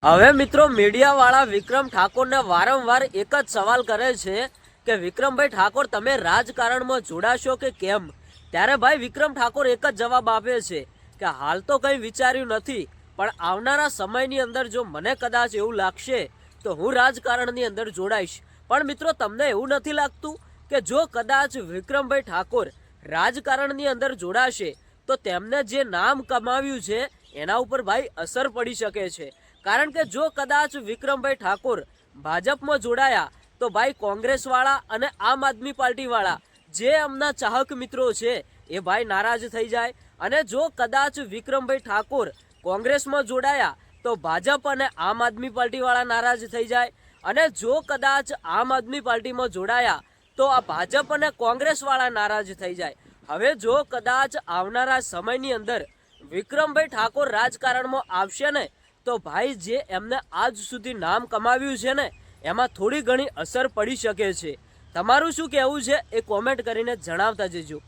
હવે મિત્રો મીડિયા વાળા વિક્રમ ઠાકોરને વારંવાર એક જ સવાલ કરે છે કે વિક્રમભાઈ ઠાકોર તમે રાજકારણમાં જોડાશો કે કેમ। ત્યારે ભાઈ વિક્રમ ઠાકોર એક જ જવાબ આપે છે કે હાલ તો કંઈ વિચાર્યું નથી, પણ આવનારા સમયની અંદર જો મને કદાચ એવું લાગશે તો હું રાજકારણની અંદર જોડાઈશ। પણ મિત્રો તમને એવું નથી લાગતું કે જો કદાચ વિક્રમભાઈ ઠાકોર રાજકારણની અંદર જોડાશે તો તેમને જે નામ કમાવ્યું છે એના ઉપર ભાઈ અસર પડી શકે છે। કારણ કે જો કદાચ વિક્રમભાઈ ઠાકોર ભાજપમાં જોડાયા તો ભાઈ કોંગ્રેસવાળા અને આમ આદમી પાર્ટીવાળા જે એમના ચાહક મિત્રો છે એ ભાઈ નારાજ થઈ જાય, અને જો કદાચ વિક્રમભાઈ ઠાકોર કોંગ્રેસમાં જોડાયા તો ભાજપ અને આમ આદમી પાર્ટીવાળા નારાજ થઈ જાય, અને જો કદાચ આમ આદમી પાર્ટીમાં જોડાયા તો આ ભાજપ અને કોંગ્રેસવાળા નારાજ થઈ જાય। હવે જો કદાચ આવનારા સમયની અંદર વિક્રમભાઈ ઠાકોર રાજકારણમાં આવશે ને તો ભાઈ જે એમને આજ સુધી નામ કમાવ્યું છે ને એમાં થોડી ઘણી અસર પડી શકે છે। તમારું શું કહેવું છે એ કોમેન્ટ કરીને જણાવતા જજો।